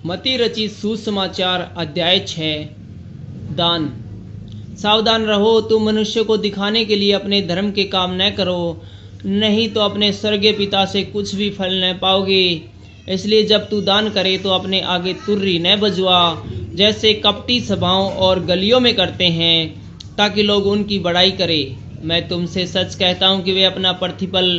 मति रचित सुसमाचार अध्याय 6 दान। सावधान रहो, तुम मनुष्य को दिखाने के लिए अपने धर्म के काम न करो, नहीं तो अपने स्वर्गीय पिता से कुछ भी फल न पाओगे। इसलिए जब तू दान करे तो अपने आगे तुर्री न बजवा, जैसे कपटी सभाओं और गलियों में करते हैं, ताकि लोग उनकी बड़ाई करें। मैं तुमसे सच कहता हूँ कि वे अपना प्रतिफल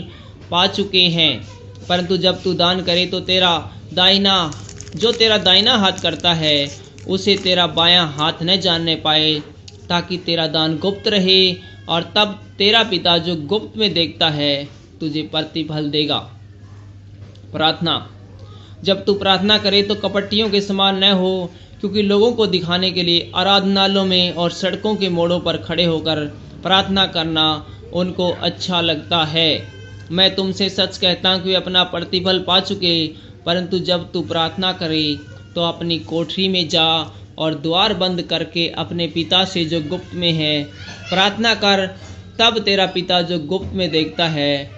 पा चुके हैं। परंतु जब तू दान करे तो तेरा दाहिना हाथ करता है, उसे तेरा बायां हाथ न जानने पाए, ताकि तेरा दान गुप्त रहे, और तब तेरा पिता जो गुप्त में देखता है तुझे प्रतिफल देगा। प्रार्थना। जब तू प्रार्थना करे तो कपटियों के समान न हो, क्योंकि लोगों को दिखाने के लिए आराधनालयों में और सड़कों के मोड़ों पर खड़े होकर प्रार्थना करना उनको अच्छा लगता है। मैं तुमसे सच कहता हूँ कि वे अपना प्रतिफल पा चुके। परंतु जब तू प्रार्थना करे तो अपनी कोठरी में जा और द्वार बंद करके अपने पिता से जो गुप्त में है प्रार्थना कर, तब तेरा पिता जो गुप्त में देखता है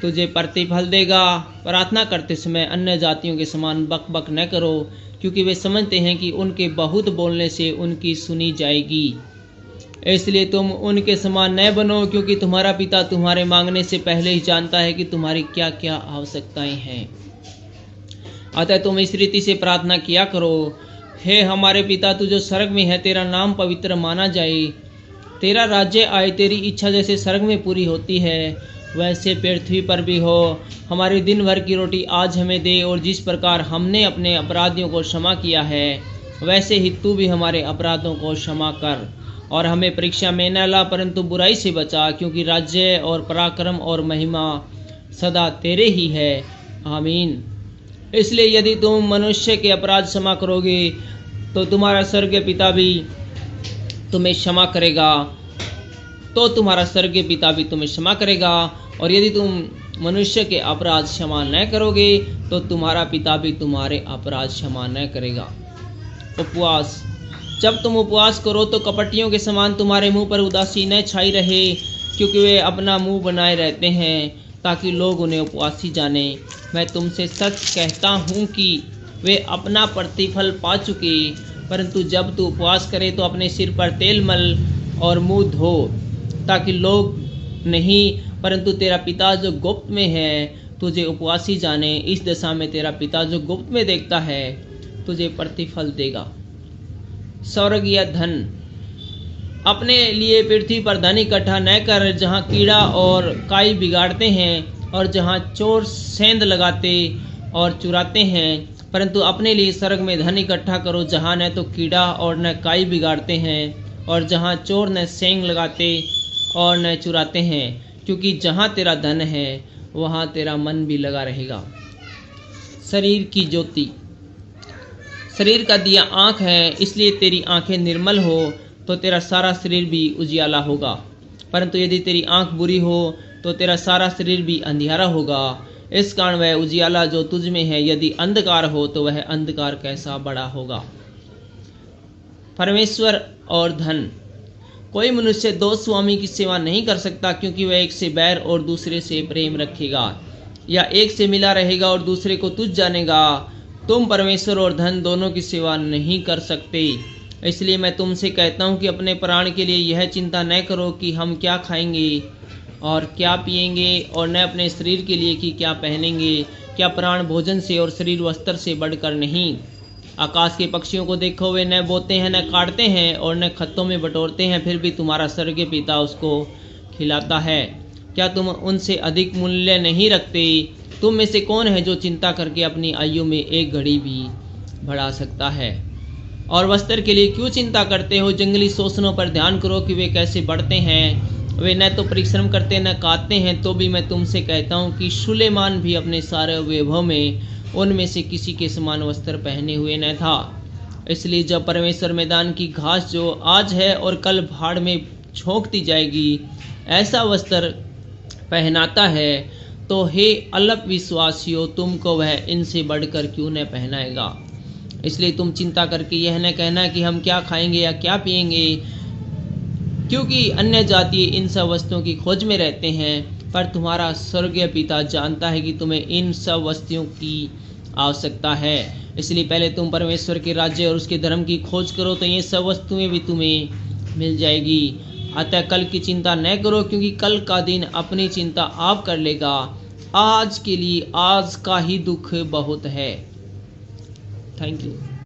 तुझे प्रतिफल देगा। प्रार्थना करते समय अन्य जातियों के समान बक न करो, क्योंकि वे समझते हैं कि उनके बहुत बोलने से उनकी सुनी जाएगी। इसलिए तुम उनके समान न बनो, क्योंकि तुम्हारा पिता तुम्हारे मांगने से पहले ही जानता है कि तुम्हारी क्या क्या आवश्यकताएं हैं। अतः तुम इस रीति से प्रार्थना किया करो। हे हमारे पिता, तू जो स्वर्ग में है, तेरा नाम पवित्र माना जाए, तेरा राज्य आए, तेरी इच्छा जैसे स्वर्ग में पूरी होती है वैसे पृथ्वी पर भी हो। हमारे दिन भर की रोटी आज हमें दे, और जिस प्रकार हमने अपने अपराधियों को क्षमा किया है वैसे ही तू भी हमारे अपराधों को क्षमा कर, और हमें परीक्षा में न ला, परंतु बुराई से बचा, क्योंकि राज्य और पराक्रम और महिमा सदा तेरे ही है। आमीन। इसलिए यदि तुम मनुष्य के अपराध क्षमा करोगे तो तुम्हारा स्वर्गीय पिता भी तुम्हें क्षमा करेगा, और यदि तुम मनुष्य के अपराध क्षमा न करोगे तो तुम्हारा पिता भी तुम्हारे अपराध क्षमा न करेगा। उपवास। जब तुम उपवास करो तो कपटियों के समान तुम्हारे मुंह पर उदासी न छाई रहे, क्योंकि वे अपना मुंह बनाए रहते हैं ताकि लोग उन्हें उपवासी जाने। मैं तुमसे सच कहता हूँ कि वे अपना प्रतिफल पा चुके। परंतु जब तू उपवास करे तो अपने सिर पर तेल मल और मुंह धो, ताकि लोग नहीं परंतु तेरा पिता जो गुप्त में है तुझे उपवासी जाने। इस दशा में तेरा पिता जो गुप्त में देखता है तुझे प्रतिफल देगा। स्वर्गीय धन। अपने लिए पृथ्वी पर धन इकट्ठा न कर, जहाँ कीड़ा और काई बिगाड़ते हैं और जहाँ चोर सेंध लगाते और चुराते हैं, परंतु अपने लिए स्वर्ग में धन इकट्ठा करो, जहाँ न तो कीड़ा और न काई बिगाड़ते हैं और जहाँ चोर न सेंध लगाते और न चुराते हैं, क्योंकि जहाँ तेरा धन है वहाँ तेरा मन भी लगा रहेगा। शरीर की ज्योति। शरीर का दिया आँख है, इसलिए तेरी आँखें निर्मल हो तो तेरा सारा शरीर भी उजियाला होगा। परंतु यदि तेरी आँख बुरी हो तो तेरा सारा शरीर भी अंधियारा होगा। इस कारण वह उजियाला जो तुझ में है यदि अंधकार हो तो वह अंधकार कैसा बड़ा होगा। परमेश्वर और धन। कोई मनुष्य दो स्वामी की सेवा नहीं कर सकता, क्योंकि वह एक से बैर और दूसरे से प्रेम रखेगा, या एक से मिला रहेगा और दूसरे को तुच्छ जानेगा। तुम परमेश्वर और धन दोनों की सेवा नहीं कर सकते। इसलिए मैं तुमसे कहता हूँ कि अपने प्राण के लिए यह चिंता न करो कि हम क्या खाएंगे और क्या पिएंगे, और न अपने शरीर के लिए कि क्या पहनेंगे। क्या प्राण भोजन से और शरीर वस्त्र से बढ़कर नहीं? आकाश के पक्षियों को देखो, वे न बोते हैं, न काटते हैं और न खत्तों में बटोरते हैं, फिर भी तुम्हारा स्वर्गीय पिता उसको खिलाता है। क्या तुम उनसे अधिक मूल्य नहीं रखते? तुम में से कौन है जो चिंता करके अपनी आयु में एक घड़ी भी बढ़ा सकता है? और वस्त्र के लिए क्यों चिंता करते हो? जंगली शोषणों पर ध्यान करो कि वे कैसे बढ़ते हैं। वे न तो परिश्रम करते न काटते हैं। तो भी मैं तुमसे कहता हूँ कि सुलेमान भी अपने सारे वैभव में उनमें से किसी के समान वस्त्र पहने हुए न था। इसलिए जब परमेश्वर मैदान की घास जो आज है और कल भाड़ में झोंक दी जाएगी ऐसा वस्त्र पहनाता है, तो हे अल्प विश्वासियों, तुमको वह इनसे बढ़कर क्यों न पहनाएगा। इसलिए तुम चिंता करके यह न कहना कि हम क्या खाएंगे या क्या पिएंगे, क्योंकि अन्य जाति इन सब वस्तुओं की खोज में रहते हैं। पर तुम्हारा स्वर्गीय पिता जानता है कि तुम्हें इन सब वस्तुओं की आवश्यकता है। इसलिए पहले तुम परमेश्वर के राज्य और उसके धर्म की खोज करो तो ये सब वस्तुएं भी तुम्हें मिल जाएगी। अतः कल की चिंता न करो, क्योंकि कल का दिन अपनी चिंता आप कर लेगा। आज के लिए आज का ही दुख बहुत है। Thank you.